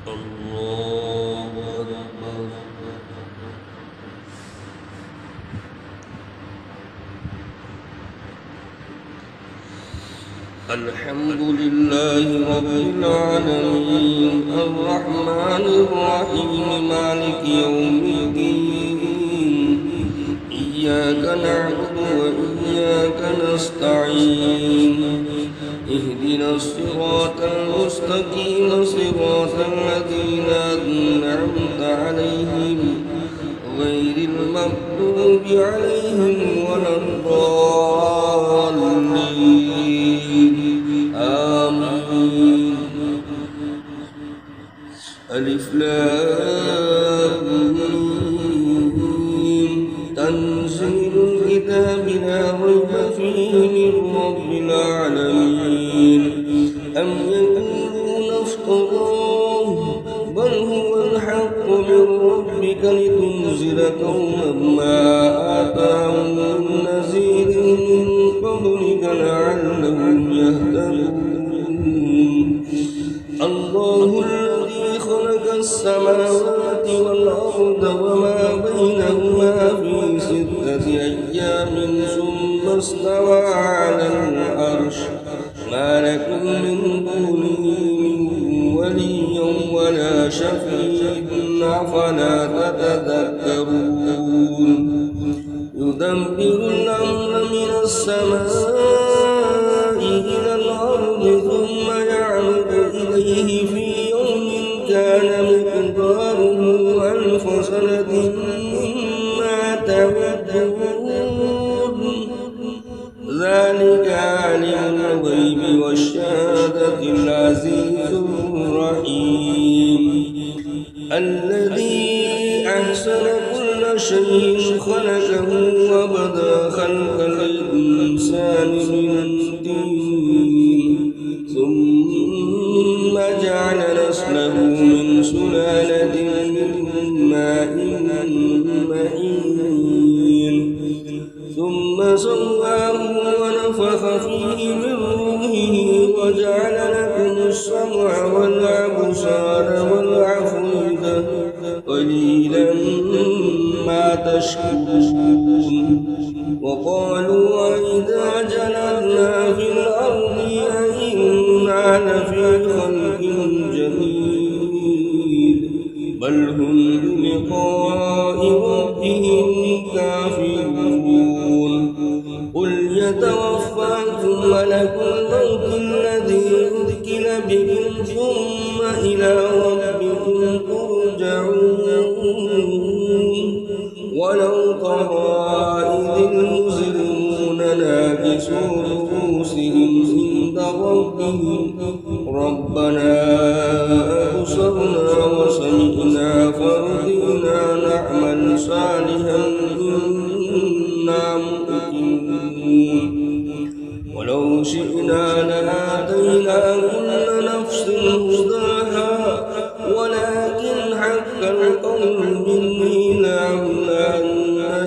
الله أكبر. الحمد لله رب العالمين الرحمن الرحيم مالك يوم الدين إياك نعبد وإياك نستعين اهدنا الصراط المستقيم صراط الذين أنعمت عليهم غير المغضوب عليهم ولا الضالين آمين. ألف لام ميم تنزيل الكتاب لا ريب فيه من رب العالمين أم يقولون افتراه بل هو الحق من ربك لتنذر قوما ما آتاهم من نذير من قبلك لعلهم يهتدون. الله الذي خلق السماوات والأرض وما بينهما في 6 أيام ثم استوى على العرش ما لكم من دونه من ولي ولا شفيع أفلا تتذكرون. يدبر الأمر من السماء إلى الأرض ثم يعرج إليه في يوم كان مقداره 1000 سنة مما تعدون. ذلك عالم الغيب والشهادة العزيز الرحيم الذي أحسن كل شيء خلقه وبدأ خلق الإنسان من طين ثم جعل نسله من سلالة من ماء مهين ثم سواه ونفخ فيه من روحه وجعل لكم السمع والأبصار والأفئدة قليلا ما تشكرون. وقالوا وإذا جلدنا في الأرض أئنا لفي خلق جديد بل هم بلقاء ربهم كافرون. قل يتوفاكم ملك الموت الذي وكل بكم ثم إلى ربكم ترجعون. ولو ترى إذ المجرمون ناكسوا رؤوسهم عند ربهم ربنا أبصرنا وسمعنا فارجعنا نعمل صالحا إنا موقنون. ولو شئنا لآتينا كل نفس هداها ولكن حق القول مني لأملأن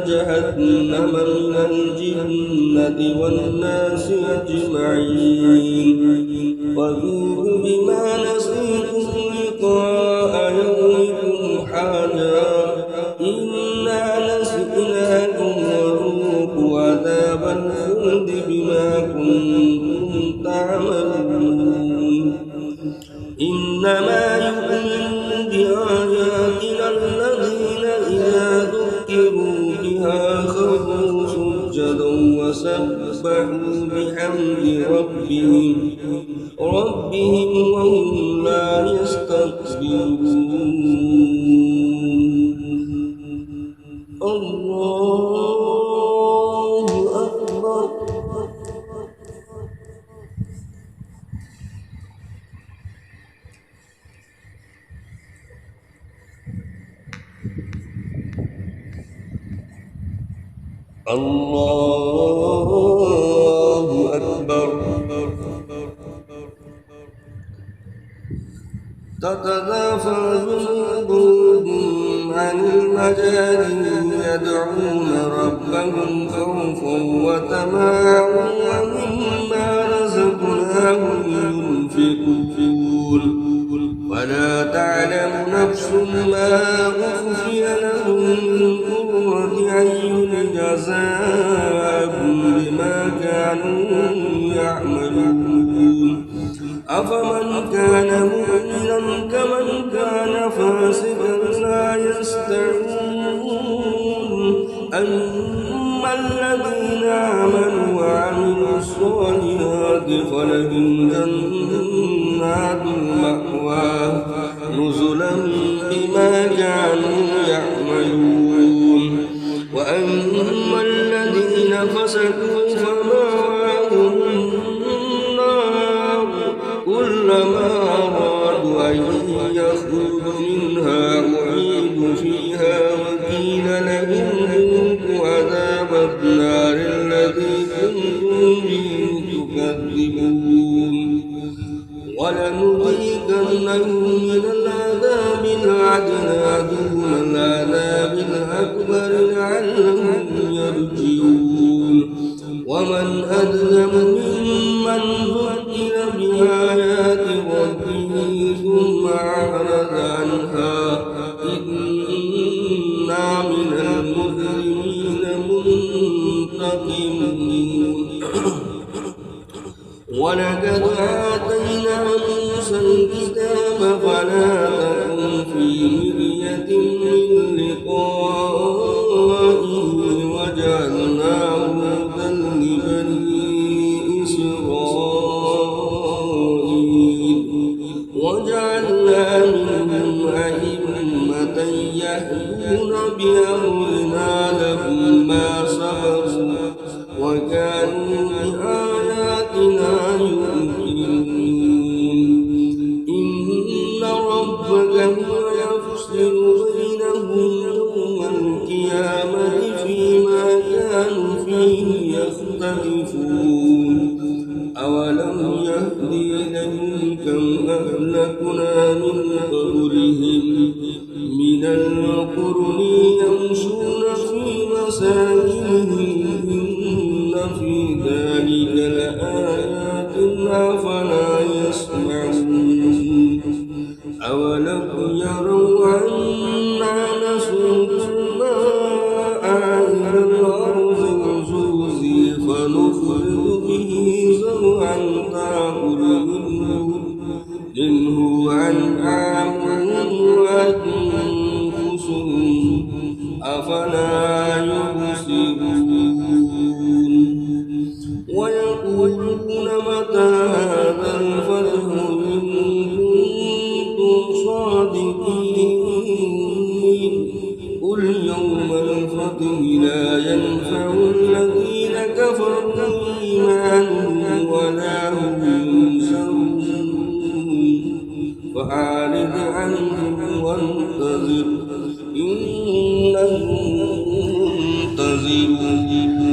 جهنم من الجنة والناس أجمعين. وذوقوا بما نسيتم لقاء يومكم هذا إنا نسقناكم وذوقوا عذاب الخلد بما كنتم تعملون. إنما يؤمن بآياتنا الذين إذا ذكروا بها خروا سجدا وسبحوا بحمد ربهم وهم لا يستكبرون. الله أكبر. الله أكبر. تتدافع جنوبهم عن المجانين يدعون ربهم خوفا وطمعا ومما رزقناهم ينفقون ولا تعلم تعلم نفس ما أخفي لهم من قرة أعين جزاء بما كانوا يعملون أفمن كان مؤمنا كمن كان فاسقا لا يستوون أما الذين آمنوا وعملوا الصالحات فلهم جنات المأوى نزلا بما كانوا يعملون وأما الذين فسقوا فمأواهم النار كلما أرادوا أن يخرجوا منها أعيدوا فيها وقيل لهم ذوقوا عذاب النار الذي كنتم به تكذبون ولنذيقنهم من العذاب الأدنى دون العذاب الأكبر لعلهم يرجعون ومن أظلم ممن ذكر بآيات ربه ثم أعرض عنها إنا من المجرمين منتقمون ولقد آتينا موسى الكتاب فلا تكن في مرية من لقائه وجعلناه هدى لبني إسرائيل وجعلنا منهم أئمة يهدون بأمرنا لما صبروا وكانوا بآياتنا يؤمنون إن ربك هو يفصل بينهم يوم القيامة فيما كانوا فيه يختلفون أولم يهدي لهم كم أهلكنا من قبلهم من القرون يمشون في مساكنهم إن في ذلك لآيات أفلا يسمعون أولم يروا أنا نسوق الماء إلى الأرض الجرز فنخرج به زرعا تأكل منه أنعامهم وأنفسهم أفلا يبصرون ويقولون متى هذا الفتح إن كنتم صادقين قل يوم الفتح لا ينفع الذين كفروا إيمانهم ولا هم ينصرون فأعرض عنهم وانتظر إنهم منتظرون